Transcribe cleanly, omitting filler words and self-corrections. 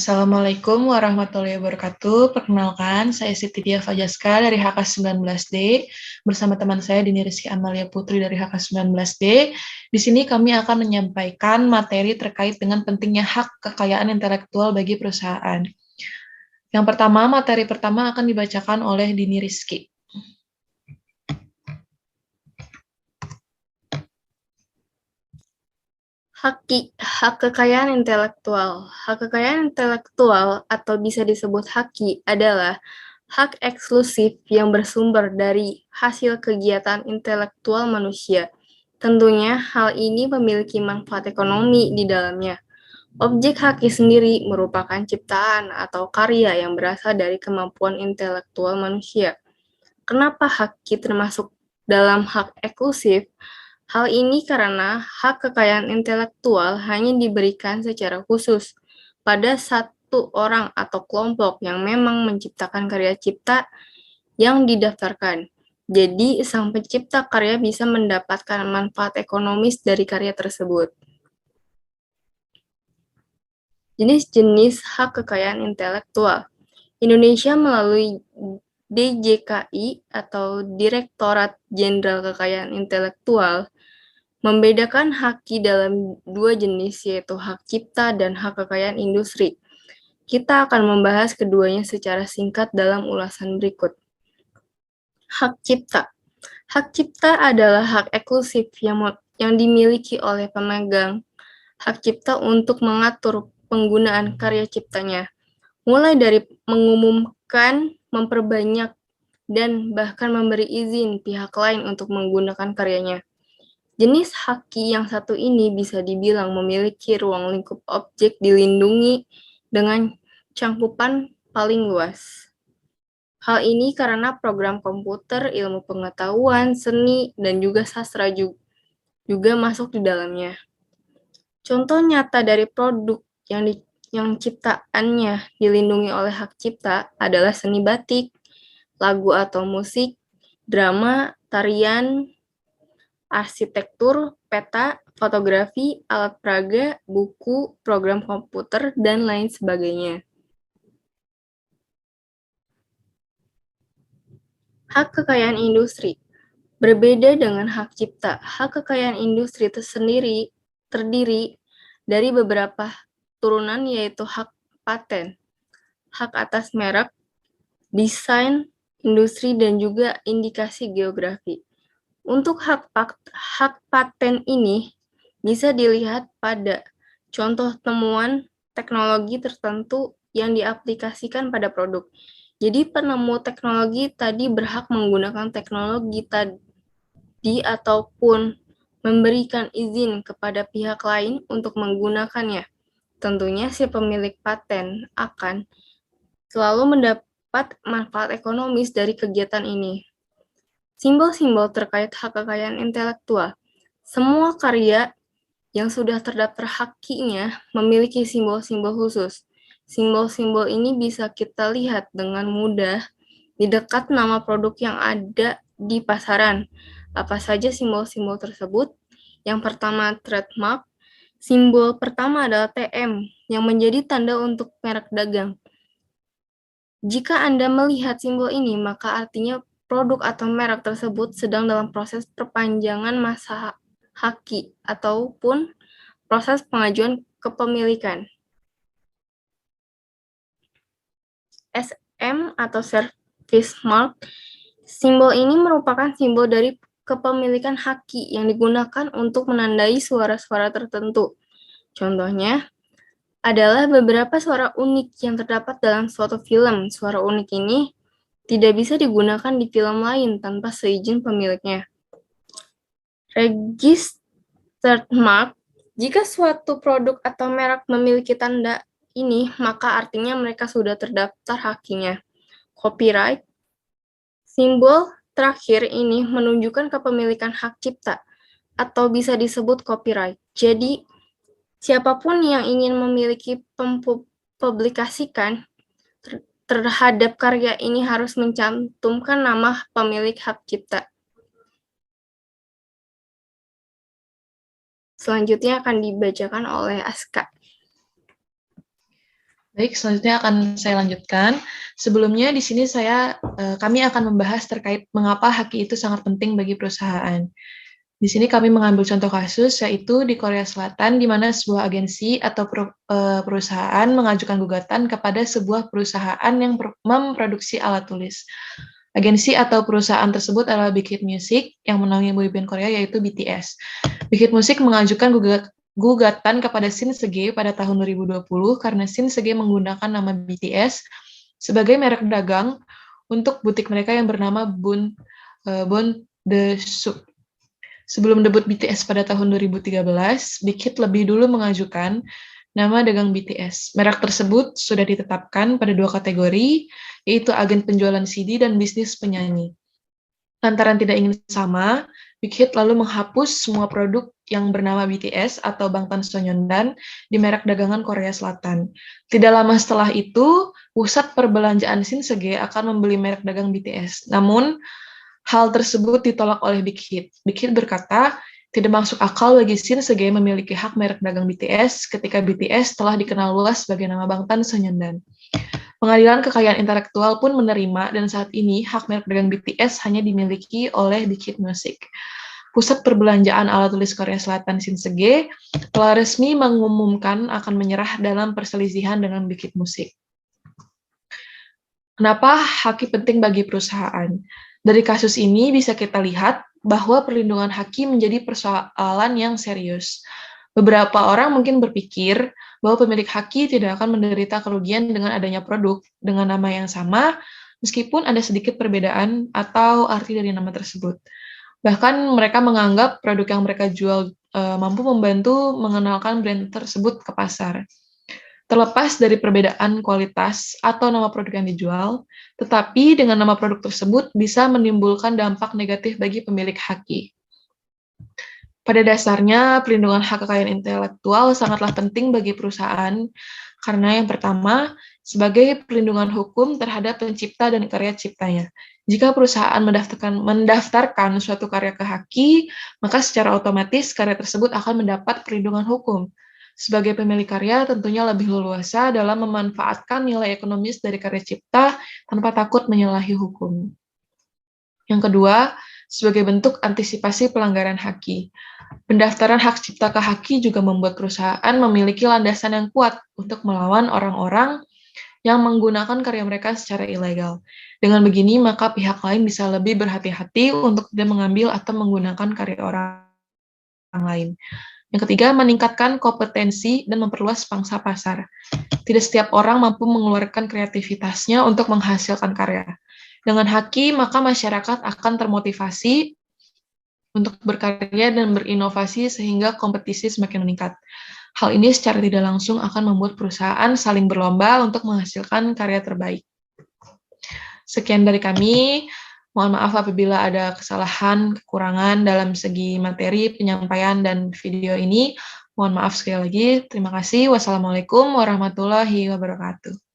Assalamualaikum warahmatullahi wabarakatuh. Perkenalkan, saya Siti Dia Fajaska dari HK19D bersama teman saya Dini Rizky Amalia Putri dari HK19D. Di sini kami akan menyampaikan materi terkait dengan pentingnya hak kekayaan intelektual bagi perusahaan. Yang pertama, materi pertama akan dibacakan oleh Dini Rizky. Hak kekayaan intelektual. Hak kekayaan intelektual atau bisa disebut haki adalah hak eksklusif yang bersumber dari hasil kegiatan intelektual manusia. Tentunya hal ini memiliki manfaat ekonomi di dalamnya. Objek haki sendiri merupakan ciptaan atau karya yang berasal dari kemampuan intelektual manusia. Kenapa haki termasuk dalam hak eksklusif? Hal ini karena hak kekayaan intelektual hanya diberikan secara khusus pada satu orang atau kelompok yang memang menciptakan karya cipta yang didaftarkan. Jadi, sang pencipta karya bisa mendapatkan manfaat ekonomis dari karya tersebut. Jenis-jenis hak kekayaan intelektual. Indonesia melalui DJKI atau Direktorat Jenderal Kekayaan Intelektual membedakan haki dalam dua jenis, yaitu hak cipta dan hak kekayaan industri. Kita akan membahas keduanya secara singkat dalam ulasan berikut. Hak cipta. Hak cipta adalah hak eksklusif yang dimiliki oleh pemegang hak cipta untuk mengatur penggunaan karya ciptanya, mulai dari mengumumkan, memperbanyak, dan bahkan memberi izin pihak lain untuk menggunakan karyanya. Jenis haki yang satu ini bisa dibilang memiliki ruang lingkup objek dilindungi dengan cangkupan paling luas. Hal ini karena program komputer, ilmu pengetahuan, seni, dan juga sastra juga masuk di dalamnya. Contoh nyata dari produk yang ciptaannya dilindungi oleh hak cipta adalah seni batik, lagu atau musik, drama, tarian, arsitektur, peta, fotografi, alat peraga, buku, program komputer, dan lain sebagainya. Hak kekayaan industri. Berbeda dengan hak cipta, hak kekayaan industri tersendiri terdiri dari beberapa turunan, yaitu hak paten, hak atas merek, desain, industri, dan juga indikasi geografi. Untuk hak paten ini bisa dilihat pada contoh temuan teknologi tertentu yang diaplikasikan pada produk. Jadi penemu teknologi tadi berhak menggunakan teknologi tadi ataupun memberikan izin kepada pihak lain untuk menggunakannya. Tentunya si pemilik paten akan selalu mendapat manfaat ekonomis dari kegiatan ini. Simbol-simbol terkait hak kekayaan intelektual. Semua karya yang sudah terdaftar hakinya memiliki simbol-simbol khusus. Simbol-simbol ini bisa kita lihat dengan mudah di dekat nama produk yang ada di pasaran. Apa saja simbol-simbol tersebut? Yang pertama, trademark. Simbol pertama adalah TM, yang menjadi tanda untuk merek dagang. Jika Anda melihat simbol ini, maka artinya produk atau merek tersebut sedang dalam proses perpanjangan masa haki ataupun proses pengajuan kepemilikan. SM atau service mark, simbol ini merupakan simbol dari kepemilikan haki yang digunakan untuk menandai suara-suara tertentu. Contohnya adalah beberapa suara unik yang terdapat dalam suatu film. Suara unik ini tidak bisa digunakan di film lain tanpa seizin pemiliknya. Registered mark, jika suatu produk atau merek memiliki tanda ini, maka artinya mereka sudah terdaftar hakinya. Copyright, simbol terakhir ini menunjukkan kepemilikan hak cipta atau bisa disebut copyright. Jadi, siapapun yang ingin memiliki publikasikan terhadap karya ini harus mencantumkan nama pemilik hak cipta. Selanjutnya akan dibacakan oleh Aska. Baik, selanjutnya akan saya lanjutkan. Sebelumnya di sini kami akan membahas terkait mengapa haki itu sangat penting bagi perusahaan. Di sini kami mengambil contoh kasus yaitu di Korea Selatan di mana sebuah agensi atau perusahaan mengajukan gugatan kepada sebuah perusahaan yang memproduksi alat tulis. Agensi atau perusahaan tersebut adalah Big Hit Music yang menaungi boyband Korea yaitu BTS. Big Hit Music mengajukan gugatan kepada Shin Segae pada tahun 2020 karena Shin Segae menggunakan nama BTS sebagai merek dagang untuk butik mereka yang bernama Bon de Soup. Sebelum debut BTS pada tahun 2013, Big Hit lebih dulu mengajukan nama dagang BTS. Merek tersebut sudah ditetapkan pada 2 kategori, yaitu agen penjualan CD dan bisnis penyanyi. Lantaran tidak ingin sama, Big Hit lalu menghapus semua produk yang bernama BTS atau Bangtan Sonyeondan di merek dagangan Korea Selatan. Tidak lama setelah itu, pusat perbelanjaan Shin Segae akan membeli merek dagang BTS. Namun, hal tersebut ditolak oleh Big Hit. Big Hit berkata, tidak masuk akal bagi Shin Segae memiliki hak merek dagang BTS ketika BTS telah dikenal luas sebagai nama Bangtan Sonyeondan. Pengadilan Kekayaan Intelektual pun menerima dan saat ini hak merek dagang BTS hanya dimiliki oleh Big Hit Music. Pusat Perbelanjaan Alat Tulis Korea Selatan Shin Segae telah resmi mengumumkan akan menyerah dalam perselisihan dengan Big Hit Music. Kenapa haki penting bagi perusahaan? Dari kasus ini bisa kita lihat bahwa perlindungan haki menjadi persoalan yang serius. Beberapa orang mungkin berpikir bahwa pemilik haki tidak akan menderita kerugian dengan adanya produk dengan nama yang sama, meskipun ada sedikit perbedaan atau arti dari nama tersebut. Bahkan mereka menganggap produk yang mereka jual mampu membantu mengenalkan brand tersebut ke pasar. Terlepas dari perbedaan kualitas atau nama produk yang dijual, tetapi dengan nama produk tersebut bisa menimbulkan dampak negatif bagi pemilik haki. Pada dasarnya, pelindungan hak kekayaan intelektual sangatlah penting bagi perusahaan, karena yang pertama, sebagai pelindungan hukum terhadap pencipta dan karya ciptanya. Jika perusahaan mendaftarkan suatu karya ke haki, maka secara otomatis karya tersebut akan mendapat perlindungan hukum. Sebagai pemilik karya, tentunya lebih leluasa dalam memanfaatkan nilai ekonomis dari karya cipta tanpa takut menyalahi hukum. Yang kedua, sebagai bentuk antisipasi pelanggaran haki. Pendaftaran hak cipta ke haki juga membuat perusahaan memiliki landasan yang kuat untuk melawan orang-orang yang menggunakan karya mereka secara ilegal. Dengan begini, maka pihak lain bisa lebih berhati-hati untuk tidak mengambil atau menggunakan karya orang lain. Yang ketiga, meningkatkan kompetensi dan memperluas pangsa pasar. Tidak setiap orang mampu mengeluarkan kreativitasnya untuk menghasilkan karya. Dengan haki, maka masyarakat akan termotivasi untuk berkarya dan berinovasi sehingga kompetisi semakin meningkat. Hal ini secara tidak langsung akan membuat perusahaan saling berlomba untuk menghasilkan karya terbaik. Sekian dari kami. Mohon maaf apabila ada kesalahan, kekurangan dalam segi materi, penyampaian, dan video ini. Mohon maaf sekali lagi. Terima kasih. Wassalamualaikum warahmatullahi wabarakatuh.